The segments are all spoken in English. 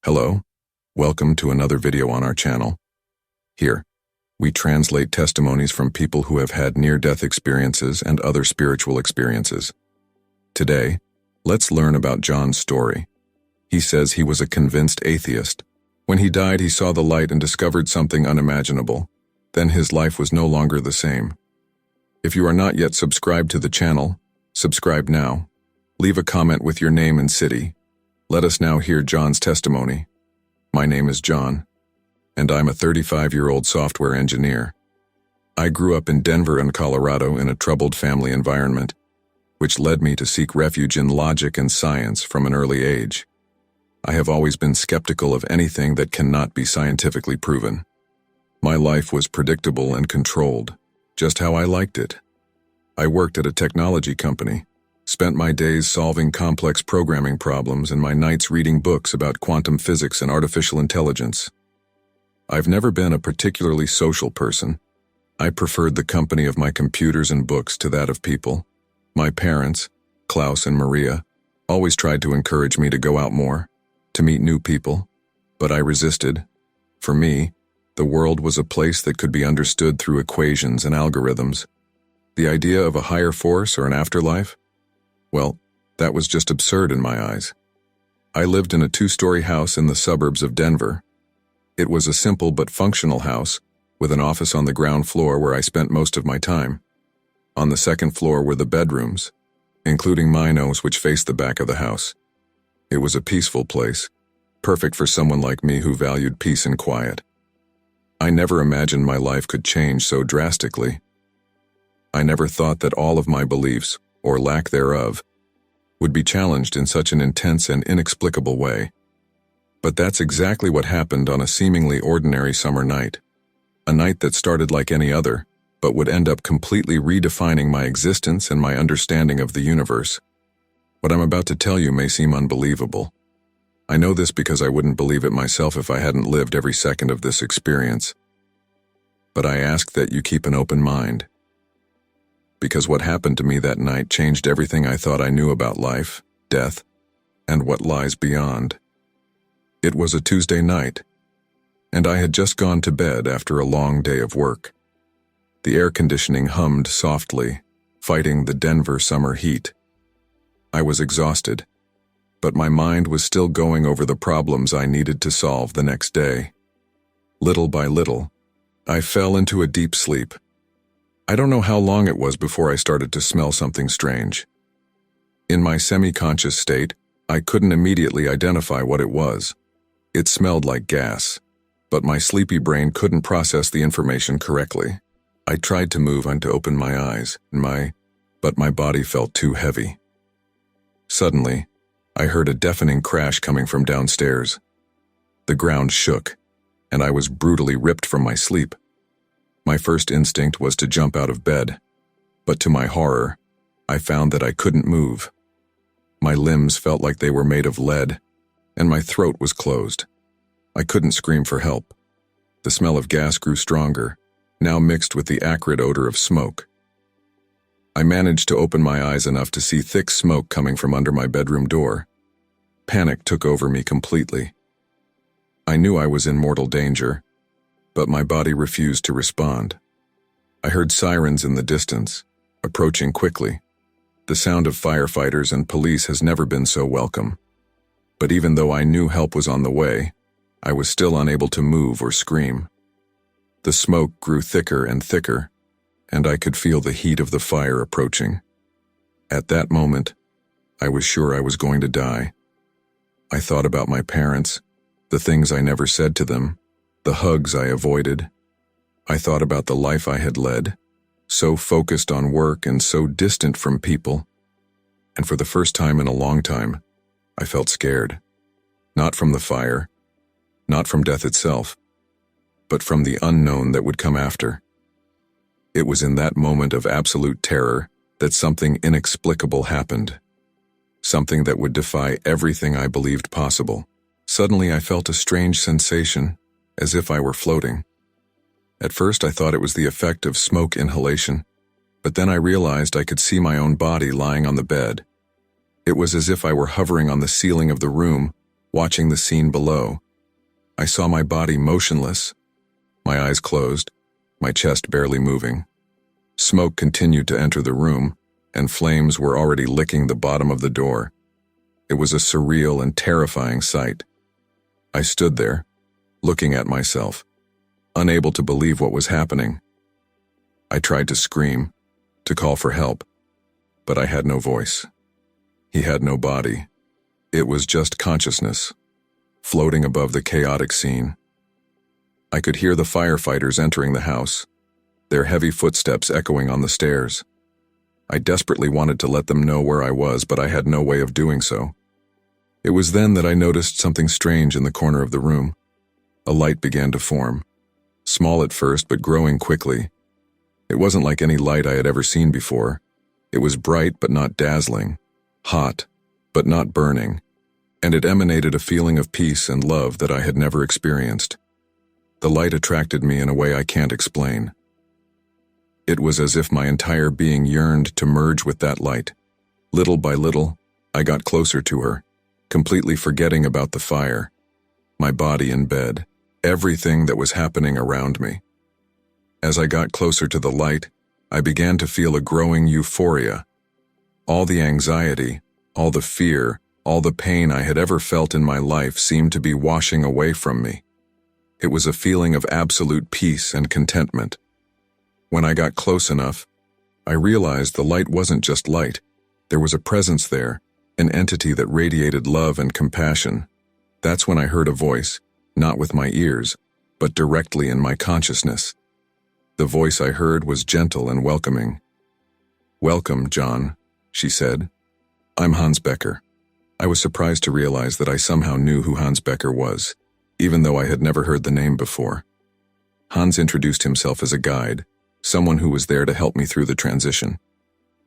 Hello, welcome to another video on our channel. Here, we translate testimonies from people who have had near-death experiences and other spiritual experiences. Today, let's learn about John's story. He says he was a convinced atheist. When he died, he saw the light and discovered something unimaginable. Then his life was no longer the same. If you are not yet subscribed to the channel, subscribe now. Leave a comment with your name and city. Let us now hear John's testimony. My name is John, and I'm a 35-year-old software engineer. I grew up in Denver and Colorado in a troubled family environment, which led me to seek refuge in logic and science from an early age. I have always been skeptical of anything that cannot be scientifically proven. My life was predictable and controlled, just how I liked it. I worked at a technology company, spent my days solving complex programming problems and my nights reading books about quantum physics and artificial intelligence. I've never been a particularly social person. I preferred the company of my computers and books to that of people. My parents, Klaus and Maria, always tried to encourage me to go out more, to meet new people, but I resisted. For me, the world was a place that could be understood through equations and algorithms. The idea of a higher force or an afterlife? Well, that was just absurd in my eyes. I lived in a 2-story house in the suburbs of Denver. It was a simple but functional house, with an office on the ground floor where I spent most of my time. On the second floor were the bedrooms, including mine, which faced the back of the house. It was a peaceful place, perfect for someone like me who valued peace and quiet. I never imagined my life could change so drastically. I never thought that all of my beliefs, or lack thereof, would be challenged in such an intense and inexplicable way. But that's exactly what happened on a seemingly ordinary summer night. A night that started like any other, but would end up completely redefining my existence and my understanding of the universe. What I'm about to tell you may seem unbelievable. I know this because I wouldn't believe it myself if I hadn't lived every second of this experience. But I ask that you keep an open mind. Because what happened to me that night changed everything I thought I knew about life, death, and what lies beyond. It was a Tuesday night, and I had just gone to bed after a long day of work. The air conditioning hummed softly, fighting the Denver summer heat. I was exhausted, but my mind was still going over the problems I needed to solve the next day. Little by little, I fell into a deep sleep. I don't know how long it was before I started to smell something strange. In my semi-conscious state, I couldn't immediately identify what it was. It smelled like gas, but my sleepy brain couldn't process the information correctly. I tried to move and to open my eyes, but my body felt too heavy. Suddenly, I heard a deafening crash coming from downstairs. The ground shook, and I was brutally ripped from my sleep. My first instinct was to jump out of bed, but to my horror, I found that I couldn't move. My limbs felt like they were made of lead, and my throat was closed. I couldn't scream for help. The smell of gas grew stronger, now mixed with the acrid odor of smoke. I managed to open my eyes enough to see thick smoke coming from under my bedroom door. Panic took over me completely. I knew I was in mortal danger, but my body refused to respond. I heard sirens in the distance, approaching quickly. The sound of firefighters and police has never been so welcome. But even though I knew help was on the way, I was still unable to move or scream. The smoke grew thicker and thicker, and I could feel the heat of the fire approaching. At that moment, I was sure I was going to die. I thought about my parents, the things I never said to them, the hugs I avoided. I thought about the life I had led, so focused on work and so distant from people. And for the first time in a long time, I felt scared. Not from the fire, not from death itself, but from the unknown that would come after. It was in that moment of absolute terror that something inexplicable happened. Something that would defy everything I believed possible. Suddenly I felt a strange sensation, as if I were floating. At first I thought it was the effect of smoke inhalation, but then I realized I could see my own body lying on the bed. It was as if I were hovering on the ceiling of the room, watching the scene below. I saw my body motionless, my eyes closed, my chest barely moving. Smoke continued to enter the room, and flames were already licking the bottom of the door. It was a surreal and terrifying sight. I stood there, looking at myself, unable to believe what was happening. I tried to scream, to call for help, but I had no voice. He had no body. It was just consciousness, floating above the chaotic scene. I could hear the firefighters entering the house, their heavy footsteps echoing on the stairs. I desperately wanted to let them know where I was, but I had no way of doing so. It was then that I noticed something strange in the corner of the room. A light began to form, small at first but growing quickly. It wasn't like any light I had ever seen before. It was bright but not dazzling, hot but not burning, and it emanated a feeling of peace and love that I had never experienced. The light attracted me in a way I can't explain. It was as if my entire being yearned to merge with that light. Little by little, I got closer to her, completely forgetting about the fire, my body in bed, everything that was happening around me. As I got closer to the light, I began to feel a growing euphoria. All the anxiety, all the fear, all the pain I had ever felt in my life seemed to be washing away from me. It was a feeling of absolute peace and contentment. When I got close enough, I realized the light wasn't just light. There was a presence there, an entity that radiated love and compassion. That's when I heard a voice, not with my ears, but directly in my consciousness. The voice I heard was gentle and welcoming. "Welcome, John," she said. "I'm Hans Becker." I was surprised to realize that I somehow knew who Hans Becker was, even though I had never heard the name before. Hans introduced himself as a guide, someone who was there to help me through the transition.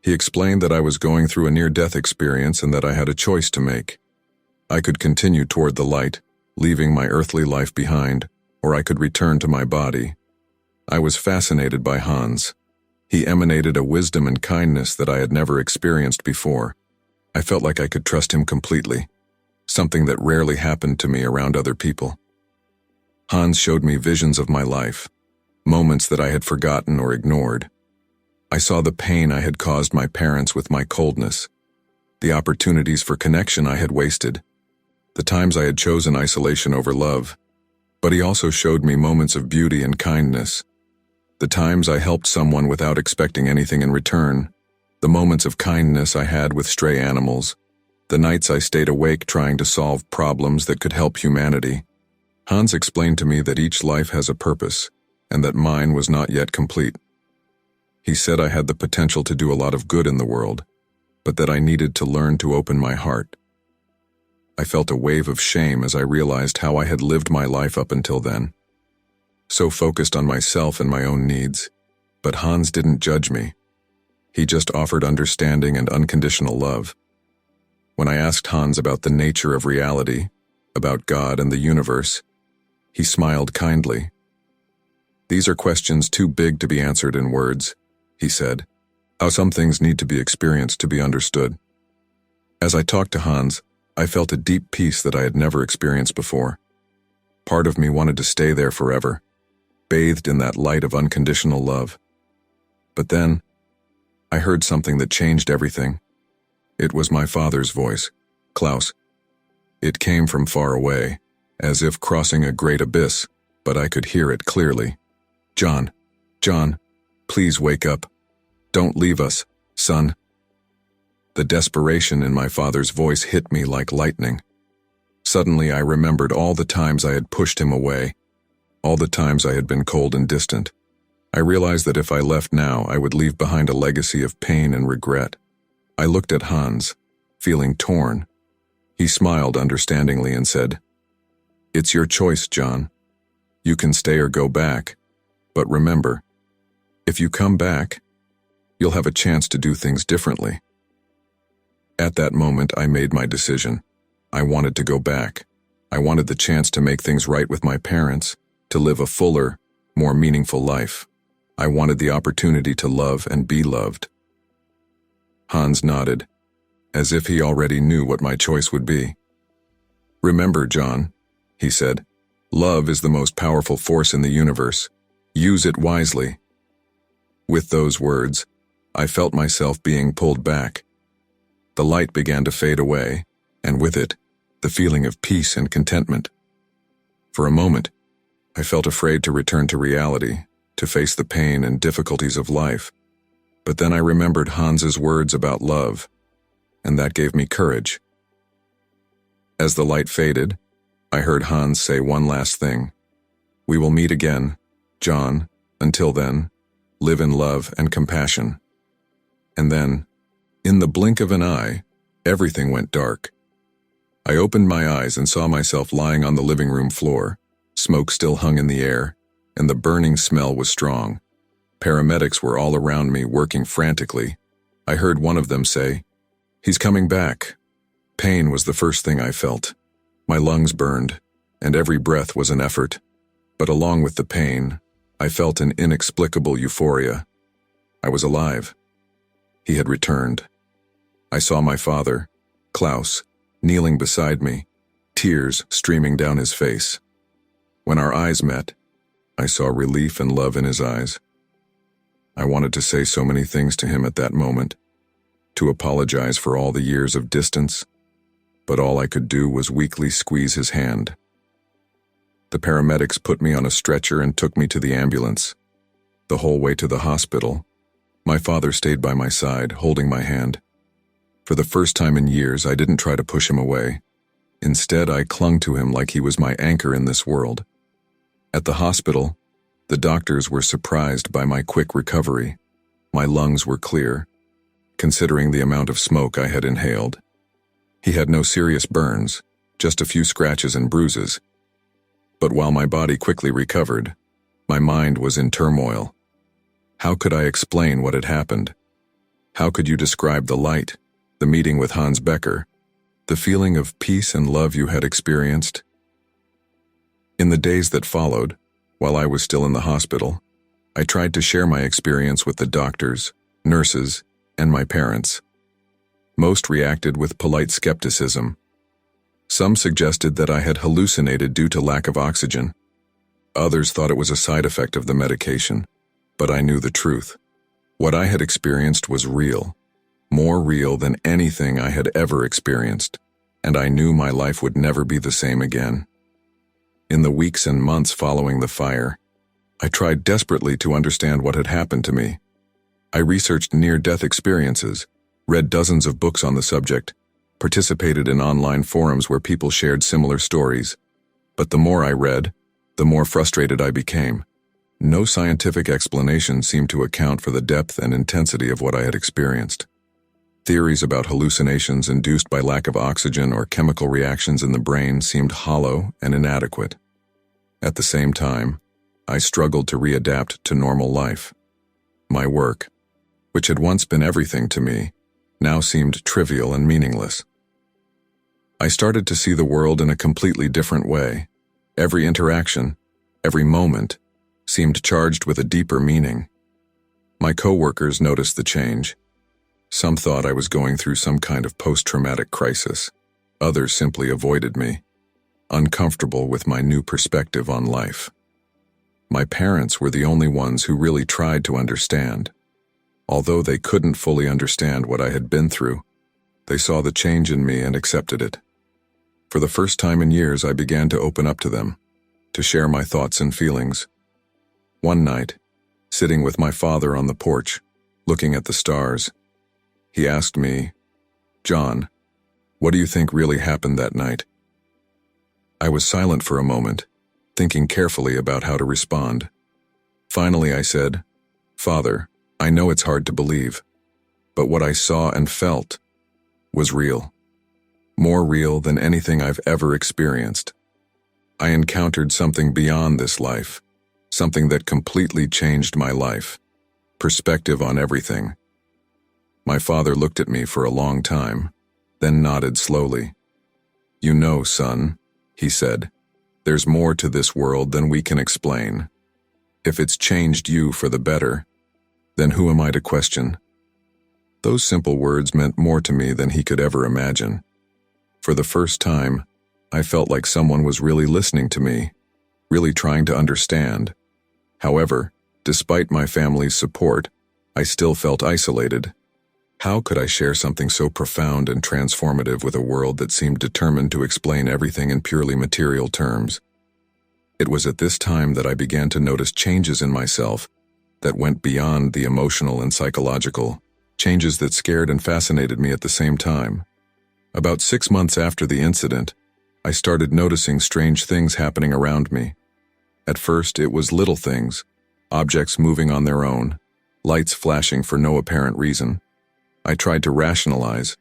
He explained that I was going through a near-death experience and that I had a choice to make. I could continue toward the light, leaving my earthly life behind, or I could return to my body. I was fascinated by Hans. He emanated a wisdom and kindness that I had never experienced before. I felt like I could trust him completely, something that rarely happened to me around other people. Hans showed me visions of my life, moments that I had forgotten or ignored. I saw the pain I had caused my parents with my coldness, the opportunities for connection I had wasted, the times I had chosen isolation over love. But he also showed me moments of beauty and kindness, the times I helped someone without expecting anything in return, the moments of kindness I had with stray animals, the nights I stayed awake trying to solve problems that could help humanity. Hans explained to me that each life has a purpose, and that mine was not yet complete. He said I had the potential to do a lot of good in the world, but that I needed to learn to open my heart. I felt a wave of shame as I realized how I had lived my life up until then. So focused on myself and my own needs, but Hans didn't judge me. He just offered understanding and unconditional love. When I asked Hans about the nature of reality, about God and the universe, he smiled kindly. "These are questions too big to be answered in words," he said. "How some things need to be experienced to be understood." As I talked to Hans, I felt a deep peace that I had never experienced before. Part of me wanted to stay there forever, bathed in that light of unconditional love. But then, I heard something that changed everything. It was my father's voice, Klaus. It came from far away, as if crossing a great abyss, but I could hear it clearly. John, please wake up. Don't leave us, son." The desperation in my father's voice hit me like lightning. Suddenly I remembered all the times I had pushed him away, all the times I had been cold and distant. I realized that if I left now, I would leave behind a legacy of pain and regret. I looked at Hans, feeling torn. He smiled understandingly and said, "It's your choice, John. You can stay or go back, but remember, if you come back, you'll have a chance to do things differently." At that moment, I made my decision. I wanted to go back. I wanted the chance to make things right with my parents, to live a fuller, more meaningful life. I wanted the opportunity to love and be loved. Hans nodded, as if he already knew what my choice would be. "Remember, John," he said, "love is the most powerful force in the universe. Use it wisely." With those words, I felt myself being pulled back. The light began to fade away, and with it, the feeling of peace and contentment. For a moment, I felt afraid to return to reality, to face the pain and difficulties of life. But then I remembered Hans's words about love, and that gave me courage. As the light faded, I heard Hans say one last thing. "We will meet again, John. Until then, live in love and compassion." And then, in the blink of an eye, everything went dark. I opened my eyes and saw myself lying on the living room floor. Smoke still hung in the air, and the burning smell was strong. Paramedics were all around me, working frantically. I heard one of them say, "He's coming back." Pain was the first thing I felt. My lungs burned, and every breath was an effort. But along with the pain, I felt an inexplicable euphoria. I was alive. He had returned. I saw my father, Klaus, kneeling beside me, tears streaming down his face. When our eyes met, I saw relief and love in his eyes. I wanted to say so many things to him at that moment, to apologize for all the years of distance, but all I could do was weakly squeeze his hand. The paramedics put me on a stretcher and took me to the ambulance. The whole way to the hospital, my father stayed by my side, holding my hand. For the first time in years, I didn't try to push him away. Instead, I clung to him like he was my anchor in this world. At the hospital, the doctors were surprised by my quick recovery. My lungs were clear, considering the amount of smoke I had inhaled. He had no serious burns, just a few scratches and bruises. But while my body quickly recovered, my mind was in turmoil. How could I explain what had happened? How could you describe the light, the meeting with Hans Becker, the feeling of peace and love you had experienced? In the days that followed, while I was still in the hospital, I tried to share my experience with the doctors, nurses, and my parents. Most reacted with polite skepticism. Some suggested that I had hallucinated due to lack of oxygen. Others thought it was a side effect of the medication, but I knew the truth. What I had experienced was real, more real than anything I had ever experienced, and I knew my life would never be the same again. In the weeks and months following the fire, I tried desperately to understand what had happened to me. I researched near-death experiences, read dozens of books on the subject, participated in online forums where people shared similar stories. But the more I read, the more frustrated I became. No scientific explanation seemed to account for the depth and intensity of what I had experienced. Theories about hallucinations induced by lack of oxygen or chemical reactions in the brain seemed hollow and inadequate. At the same time, I struggled to readapt to normal life. My work, which had once been everything to me, now seemed trivial and meaningless. I started to see the world in a completely different way. Every interaction, every moment, seemed charged with a deeper meaning. My coworkers noticed the change. Some thought I was going through some kind of post-traumatic crisis. Others simply avoided me, uncomfortable with my new perspective on life. My parents were the only ones who really tried to understand. Although they couldn't fully understand what I had been through, they saw the change in me and accepted it. For the first time in years, I began to open up to them, to share my thoughts and feelings. One night, sitting with my father on the porch, looking at the stars, he asked me, "John, what do you think really happened that night?" I was silent for a moment, thinking carefully about how to respond. Finally, I said, "Father, I know it's hard to believe, but what I saw and felt was real. More real than anything I've ever experienced. I encountered something beyond this life, something that completely changed my life, perspective on everything." My father looked at me for a long time, then nodded slowly. "You know, son," he said, "there's more to this world than we can explain. If it's changed you for the better, then who am I to question?" Those simple words meant more to me than he could ever imagine. For the first time, I felt like someone was really listening to me, really trying to understand. However, despite my family's support, I still felt isolated. How could I share something so profound and transformative with a world that seemed determined to explain everything in purely material terms? It was at this time that I began to notice changes in myself that went beyond the emotional and psychological, changes that scared and fascinated me at the same time. About 6 months after the incident, I started noticing strange things happening around me. At first, it was little things, objects moving on their own, lights flashing for no apparent reason. I tried to rationalize.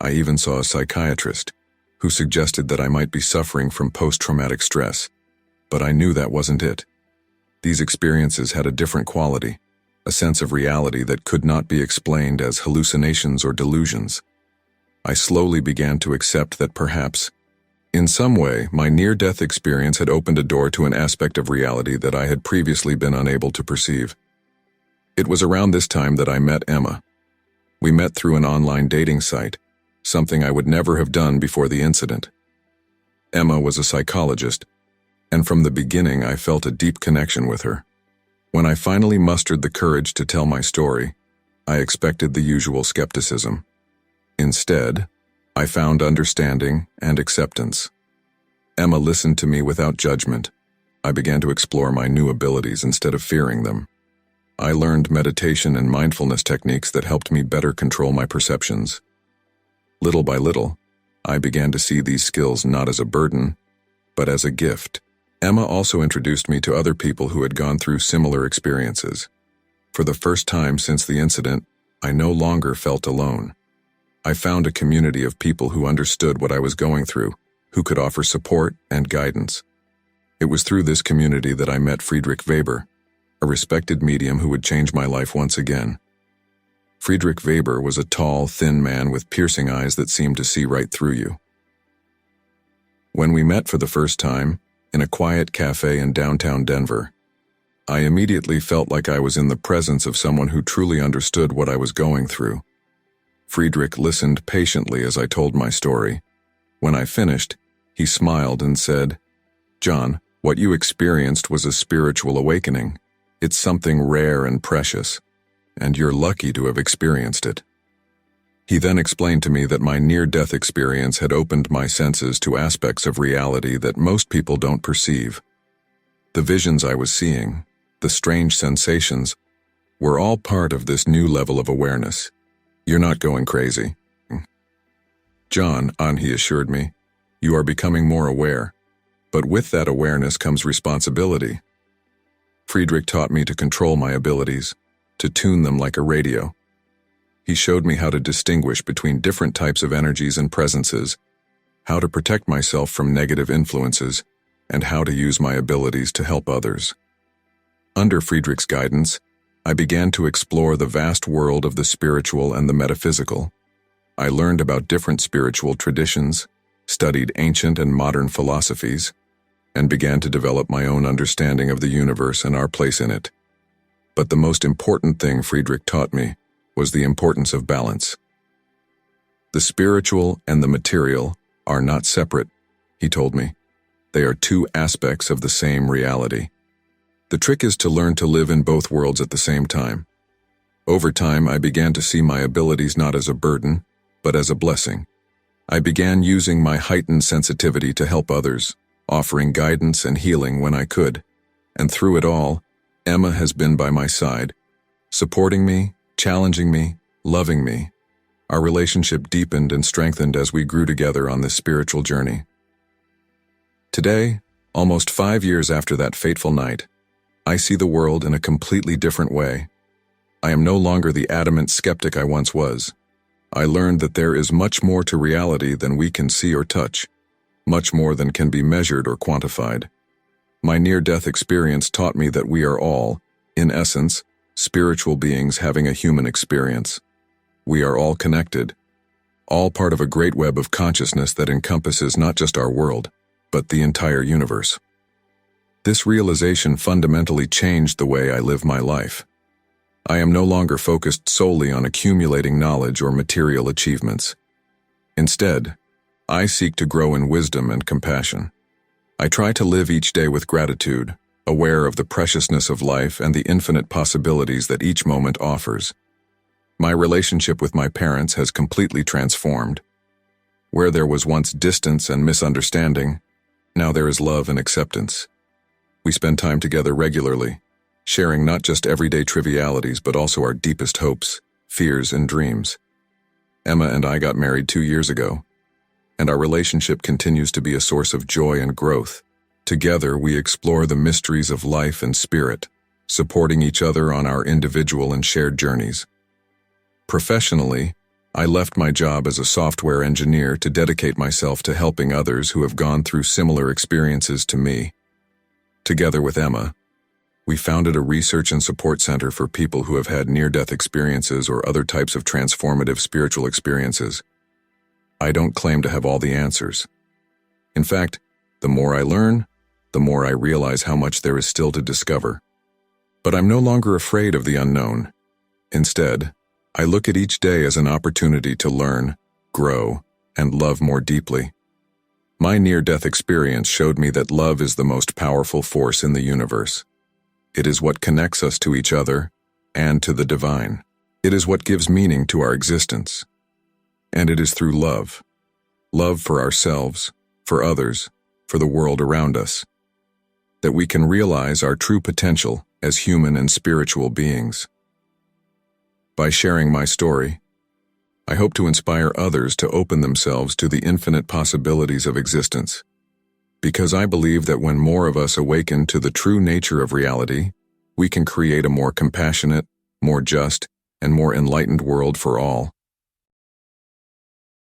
I even saw a psychiatrist who suggested that I might be suffering from post-traumatic stress. But I knew that wasn't it. These experiences had a different quality, a sense of reality that could not be explained as hallucinations or delusions. I slowly began to accept that perhaps, in some way, my near-death experience had opened a door to an aspect of reality that I had previously been unable to perceive. It was around this time that I met Emma. We met through an online dating site, something I would never have done before the incident. Emma was a psychologist, and from the beginning I felt a deep connection with her. When I finally mustered the courage to tell my story, I expected the usual skepticism. Instead, I found understanding and acceptance. Emma listened to me without judgment. I began to explore my new abilities instead of fearing them. I learned meditation and mindfulness techniques that helped me better control my perceptions. Little by little, I began to see these skills not as a burden, but as a gift. Emma also introduced me to other people who had gone through similar experiences. For the first time since the incident, I no longer felt alone. I found a community of people who understood what I was going through, who could offer support and guidance. It was through this community that I met Friedrich Weber, a respected medium who would change my life once again. Friedrich Weber was a tall, thin man with piercing eyes that seemed to see right through you. When we met for the first time, in a quiet cafe in downtown Denver, I immediately felt like I was in the presence of someone who truly understood what I was going through. Friedrich listened patiently as I told my story. When I finished, he smiled and said, "John, what you experienced was a spiritual awakening. It's something rare and precious, and you're lucky to have experienced it." He then explained to me that my near-death experience had opened my senses to aspects of reality that most people don't perceive. The visions I was seeing, the strange sensations, were all part of this new level of awareness. "You're not going crazy." "John," he assured me, "you are becoming more aware, but with that awareness comes responsibility." Friedrich taught me to control my abilities, to tune them like a radio. He showed me how to distinguish between different types of energies and presences, how to protect myself from negative influences, and how to use my abilities to help others. Under Friedrich's guidance, I began to explore the vast world of the spiritual and the metaphysical. I learned about different spiritual traditions, studied ancient and modern philosophies, and began to develop my own understanding of the universe and our place in it. But the most important thing Friedrich taught me was the importance of balance. The spiritual and the material are not separate, he told me. They are two aspects of the same reality. The trick is to learn to live in both worlds at the same time. Over time, I began to see my abilities not as a burden, but as a blessing. I began using my heightened sensitivity to help others, offering guidance and healing when I could. And through it all, Emma has been by my side, supporting me, challenging me, loving me. Our relationship deepened and strengthened as we grew together on this spiritual journey. Today, almost 5 years after that fateful night, I see the world in a completely different way. I am no longer the adamant skeptic I once was. I learned that there is much more to reality than we can see or touch, much more than can be measured or quantified. My near-death experience taught me that we are all, in essence, spiritual beings having a human experience. We are all connected, all part of a great web of consciousness that encompasses not just our world, but the entire universe. This realization fundamentally changed the way I live my life. I am no longer focused solely on accumulating knowledge or material achievements. Instead, I seek to grow in wisdom and compassion. I try to live each day with gratitude, aware of the preciousness of life and the infinite possibilities that each moment offers. My relationship with my parents has completely transformed. Where there was once distance and misunderstanding, now there is love and acceptance. We spend time together regularly, sharing not just everyday trivialities but also our deepest hopes, fears, and dreams. Emma and I got married 2 years ago, and our relationship continues to be a source of joy and growth. Together, we explore the mysteries of life and spirit, supporting each other on our individual and shared journeys. Professionally, I left my job as a software engineer to dedicate myself to helping others who have gone through similar experiences to me. Together with Emma, we founded a research and support center for people who have had near-death experiences or other types of transformative spiritual experiences. I don't claim to have all the answers. In fact, the more I learn, the more I realize how much there is still to discover. But I'm no longer afraid of the unknown. Instead, I look at each day as an opportunity to learn, grow, and love more deeply. My near-death experience showed me that love is the most powerful force in the universe. It is what connects us to each other and to the divine. It is what gives meaning to our existence. And it is through love for ourselves, for others, for the world around us, that we can realize our true potential as human and spiritual beings. By sharing my story, I hope to inspire others to open themselves to the infinite possibilities of existence, because I believe that when more of us awaken to the true nature of reality, we can create a more compassionate, more just, and more enlightened world for all.